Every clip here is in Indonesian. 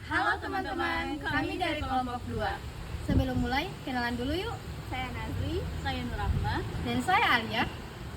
Halo teman-teman, kami dari kelompok 2. Sebelum mulai, kenalan dulu yuk. Saya Nazli, saya Nurrahma, Dan saya Alia.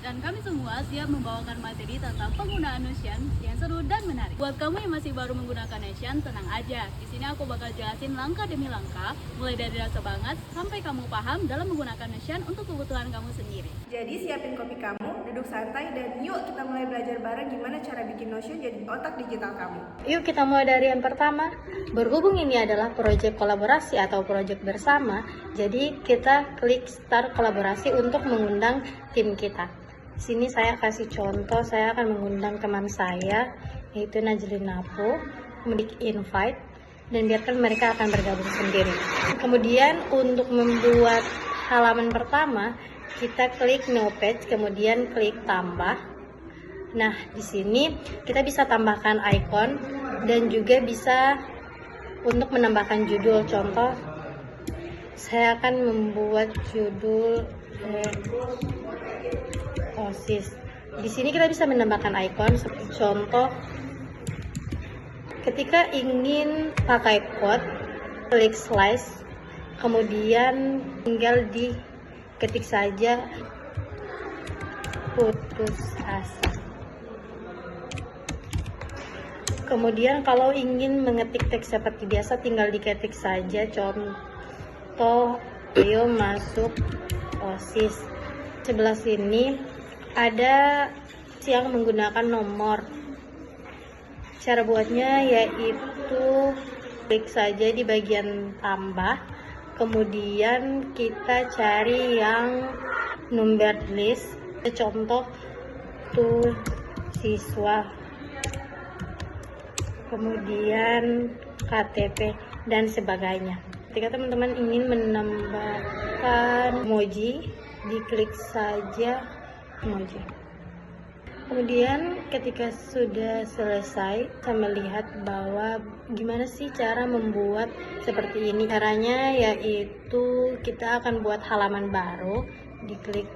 dan kami semua siap membawakan materi tentang penggunaan Notion yang seru dan menarik. Buat kamu yang masih baru menggunakan Notion, tenang aja. Di sini aku bakal jelasin langkah demi langkah, mulai dari rasa banget sampai kamu paham dalam menggunakan Notion untuk kebutuhan kamu sendiri. Jadi siapin kopi kamu, duduk santai, dan yuk kita mulai belajar bareng gimana cara bikin Notion jadi otak digital kamu. Yuk kita mulai dari yang pertama. Berhubung ini adalah proyek kolaborasi atau proyek bersama, jadi kita klik start kolaborasi untuk mengundang tim kita. Di sini saya kasih contoh, saya akan mengundang teman saya, yaitu Najlin Napo, kemudian invite, dan biarkan mereka akan bergabung sendiri. Kemudian untuk membuat halaman pertama, kita klik new page, kemudian klik tambah. Nah, di sini kita bisa tambahkan icon dan juga bisa untuk menambahkan judul. Contoh, saya akan membuat judul OSIS. Di sini kita bisa menambahkan icon seperti contoh, ketika ingin pakai quote, klik slice, kemudian tinggal diketik saja putus asa. Kemudian kalau ingin mengetik teks seperti biasa, tinggal diketik saja contoh, ayo masuk OSIS. Sebelah sini ada yang menggunakan nomor. Cara buatnya yaitu klik saja di bagian tambah, kemudian kita cari yang numbered list, contoh tuh siswa, kemudian KTP dan sebagainya. Ketika teman-teman ingin menambahkan emoji, diklik saja emoji. Kemudian ketika sudah selesai, saya melihat bahwa gimana sih cara membuat seperti ini. Caranya yaitu kita akan buat halaman baru, diklik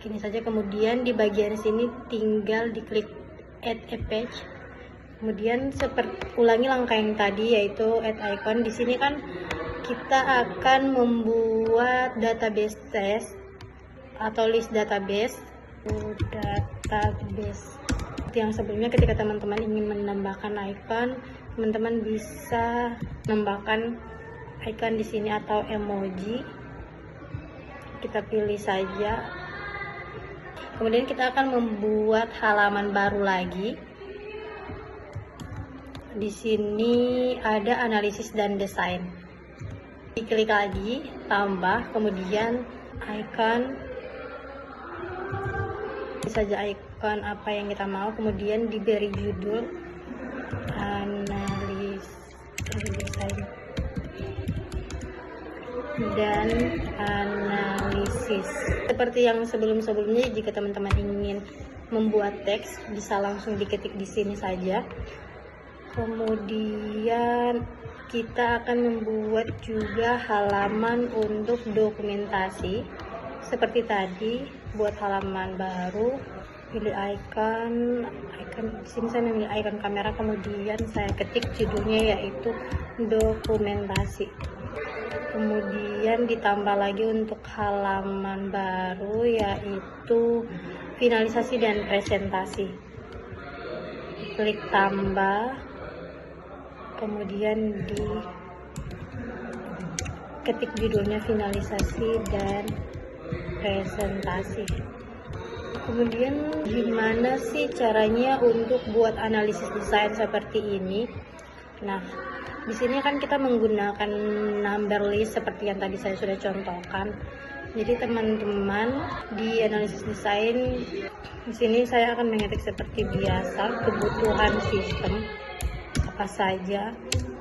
gini saja, kemudian di bagian sini tinggal diklik add a page. Kemudian ulangi langkah yang tadi yaitu add icon. Di sini kan kita akan membuat database test atau list database. Seperti yang sebelumnya, ketika teman-teman ingin menambahkan icon, teman-teman bisa menambahkan icon di sini atau emoji. Kita pilih saja. Kemudian kita akan membuat halaman baru lagi. Di sini ada analisis dan desain. Diklik lagi, tambah, kemudian icon, saja icon apa yang kita mau, kemudian diberi judul analisis desain dan analisis. Seperti yang sebelum-sebelumnya, jika teman-teman ingin membuat teks bisa langsung diketik di sini saja. Kemudian kita akan membuat juga halaman untuk dokumentasi. Seperti tadi, buat halaman baru, pilih icon di sini saya memilih icon kamera, kemudian saya ketik judulnya yaitu dokumentasi. Kemudian ditambah lagi untuk halaman baru yaitu finalisasi dan presentasi. Klik tambah, kemudian diketik judulnya finalisasi dan presentasi. Kemudian gimana sih caranya untuk buat analisis desain seperti ini? Nah, di sini kan kita menggunakan number list seperti yang tadi saya sudah contohkan. Jadi teman-teman di analisis desain, di sini saya akan mengetik seperti biasa kebutuhan sistem apa saja.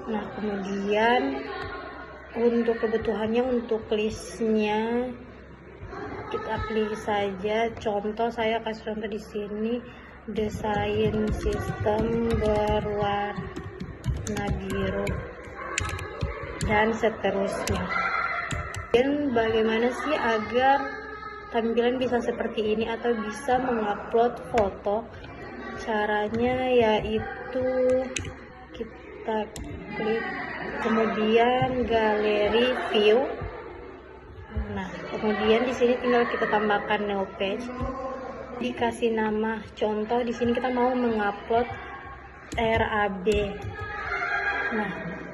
Nah, kemudian untuk kebutuhannya, untuk listnya kita pilih saja. Contoh, saya kasih contoh di sini, desain sistem berwarna biru dan seterusnya. Dan bagaimana sih agar tampilan bisa seperti ini atau bisa mengupload foto? Caranya yaitu kita klik kemudian galeri view. Nah, kemudian di sini tinggal kita tambahkan new page. Dikasih nama contoh, di sini kita mau mengupload RAB. Nah,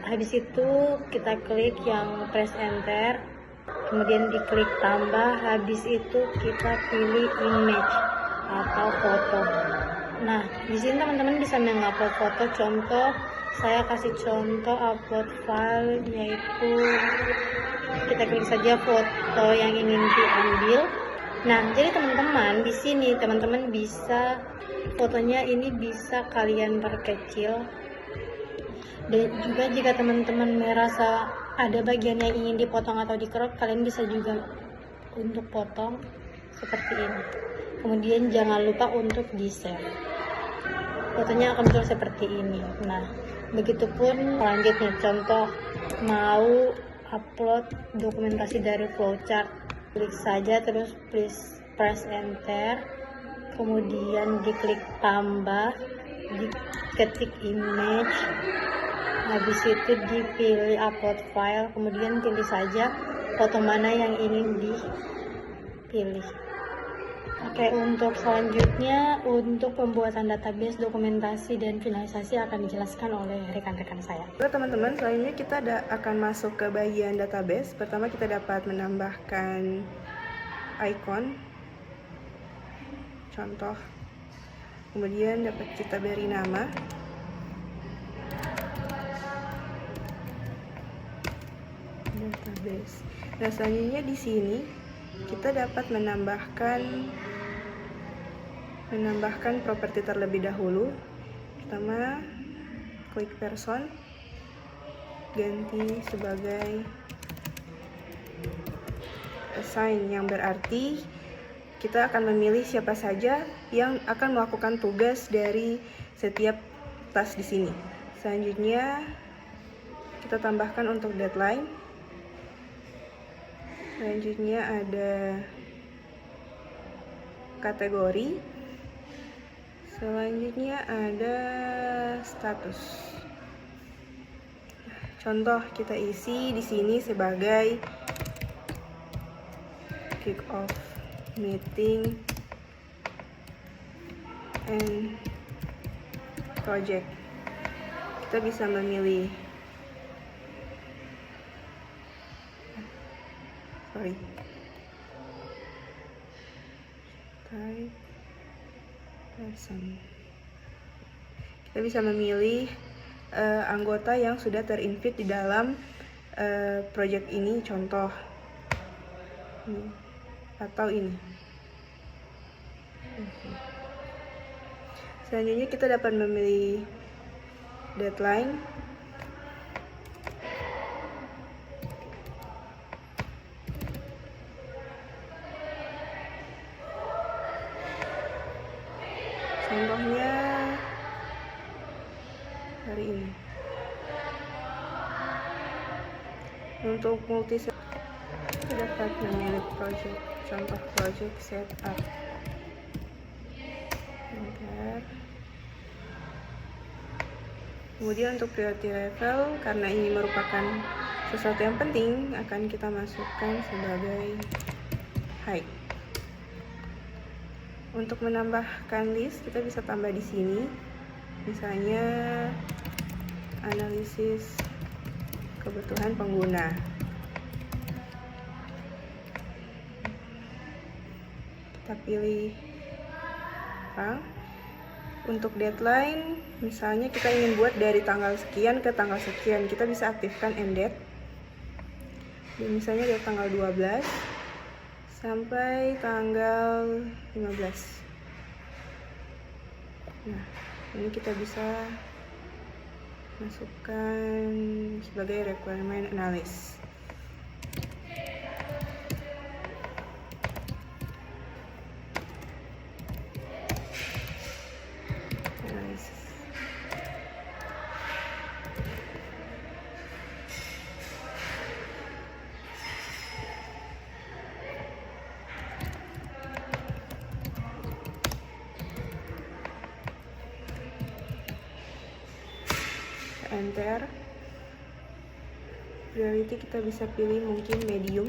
habis itu kita klik yang press enter, kemudian diklik tambah, habis itu kita pilih image atau foto. Nah, di sini teman-teman bisa mengupload foto. Contoh, saya kasih contoh upload file, yaitu kita klik saja foto yang ingin diambil. Nah, jadi teman-teman di sini teman-teman bisa fotonya ini bisa kalian perkecil. Dan juga jika teman-teman merasa ada bagian yang ingin dipotong atau di-crop, kalian bisa juga untuk potong seperti ini. Kemudian jangan lupa untuk di-save. Fotonya akan muncul seperti ini. Nah, begitupun selanjutnya, contoh mau upload dokumentasi dari flowchart, klik saja terus please press enter, kemudian diklik tambah, diketik image, habis itu dipilih upload file, kemudian pilih saja foto mana yang ingin dipilih. Oke, untuk selanjutnya untuk pembuatan database, dokumentasi, dan finalisasi akan dijelaskan oleh rekan-rekan saya. Oke teman-teman, selanjutnya kita akan masuk ke bagian database. Pertama kita dapat menambahkan icon, contoh, kemudian dapat kita beri nama, database. Nah, selanjutnya di sini kita dapat menambahkan properti terlebih dahulu. Pertama, klik person, ganti sebagai assign, yang berarti kita akan memilih siapa saja yang akan melakukan tugas dari setiap tas di sini. Selanjutnya kita tambahkan untuk deadline. Selanjutnya ada kategori. Selanjutnya ada status. Contoh kita isi di sini sebagai kick off meeting and project. Kita bisa memilih type person. Kita bisa memilih anggota yang sudah terinvite di dalam project ini, contoh atau ini. Selanjutnya kita dapat memilih deadline. Contohnya hari ini. Untuk multi kita dapat memilih project, contoh project setup. Kemudian untuk priority level, karena ini merupakan sesuatu yang penting, akan kita masukkan sebagai high. Untuk menambahkan list, kita bisa tambah di sini. Misalnya analisis kebutuhan pengguna. Kita pilih orang. Untuk deadline, misalnya kita ingin buat dari tanggal sekian ke tanggal sekian, kita bisa aktifkan end date. Misalnya dari tanggal 12 sampai tanggal 15. Nah, ini kita bisa masukkan sebagai requirement analysis. Enter. Priority kita bisa pilih mungkin medium.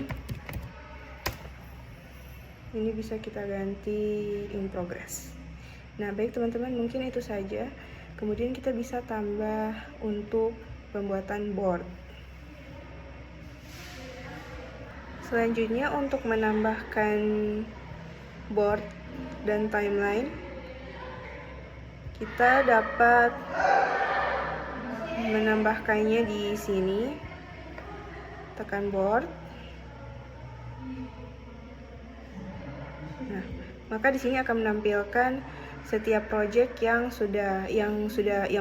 Ini bisa kita ganti in progress. Nah, baik teman-teman, mungkin itu saja. Kemudian kita bisa tambah untuk pembuatan board. Selanjutnya untuk menambahkan board dan timeline, kita dapat menambahkannya di sini. Tekan board. Nah, maka di sini akan menampilkan setiap project yang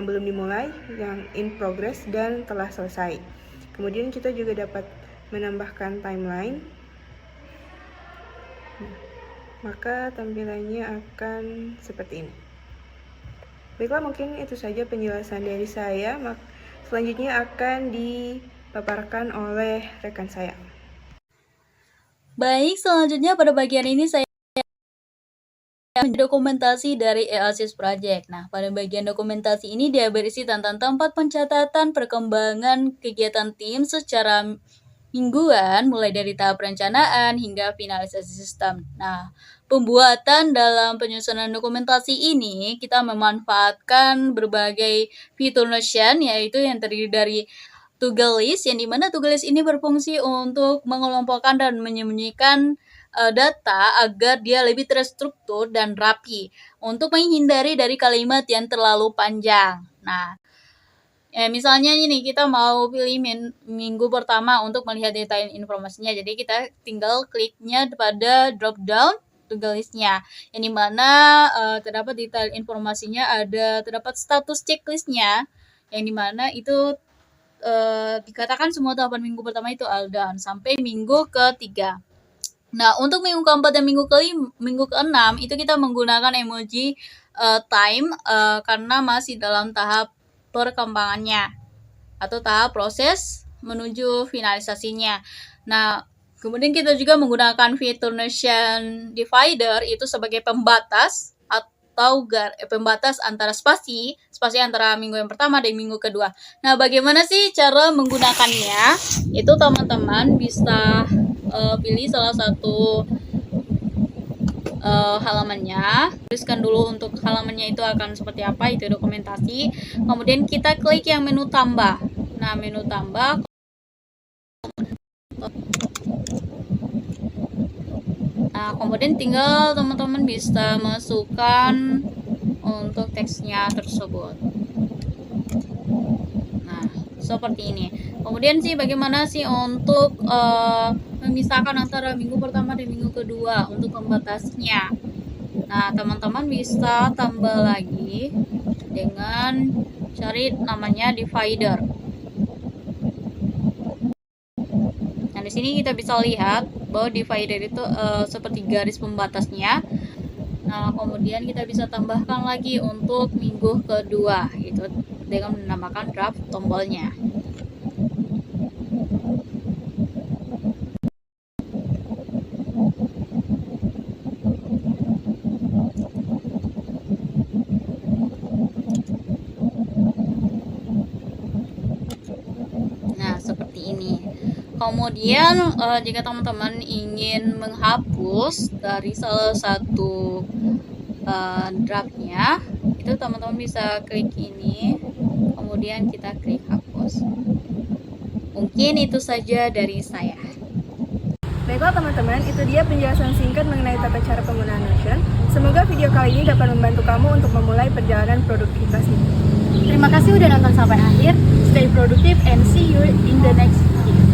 belum dimulai, yang in progress dan telah selesai. Kemudian kita juga dapat menambahkan timeline. Nah, maka tampilannya akan seperti ini. Baiklah, mungkin itu saja penjelasan dari saya. Selanjutnya akan dipaparkan oleh rekan saya. Baik, selanjutnya pada bagian ini saya dokumentasi dari EASIS Project. Nah, pada bagian dokumentasi ini dia berisi tentang tempat pencatatan perkembangan kegiatan tim secara mingguan, mulai dari tahap perencanaan hingga finalisasi sistem. Nah, pembuatan dalam penyusunan dokumentasi ini kita memanfaatkan berbagai fitur Notion, yaitu yang terdiri dari to-do list, yang dimana to-do list ini berfungsi untuk mengelompokkan dan menyembunyikan data agar dia lebih terstruktur dan rapi untuk menghindari dari kalimat yang terlalu panjang. Nah, misalnya ini kita mau pilih minggu pertama untuk melihat detail informasinya. Jadi kita tinggal kliknya pada drop down to-do list-nya, yang dimana terdapat detail informasinya, terdapat status checklist-nya, yang dimana itu dikatakan semua tahapan minggu pertama itu all done sampai minggu ketiga. Nah, untuk minggu keempat dan minggu keenam itu kita menggunakan emoji time karena masih dalam tahap perkembangannya atau tahap proses menuju finalisasinya. Nah, kemudian kita juga menggunakan fitur Notion divider itu sebagai pembatas atau pembatas antara spasi antara minggu yang pertama dan minggu kedua. Nah, bagaimana sih cara menggunakannya? Itu teman-teman bisa pilih salah satu halamannya, tuliskan dulu untuk halamannya itu akan seperti apa, itu dokumentasi. Kemudian kita klik yang menu tambah. Nah, menu tambah, nah kemudian tinggal teman-teman bisa masukkan untuk teksnya tersebut. Nah, seperti ini. Kemudian sih bagaimana sih untuk memisahkan antara minggu pertama dan minggu kedua untuk pembatasnya. Nah, teman-teman bisa tambah lagi dengan cari namanya divider. Nah, di sini kita bisa lihat bahwa divider itu seperti garis pembatasnya. Nah, kemudian kita bisa tambahkan lagi untuk minggu kedua, itu dengan menambahkan draft tombolnya. Nah, seperti ini. Kemudian jika teman-teman ingin menghapus dari salah satu draftnya, itu teman-teman bisa klik ini, kemudian kita klik hapus. Mungkin itu saja dari saya. Baiklah teman-teman, itu dia penjelasan singkat mengenai tata cara penggunaan Notion. Semoga video kali ini dapat membantu kamu untuk memulai perjalanan produktivitasmu. Terima kasih udah nonton sampai akhir. Stay productive and see you in the next video.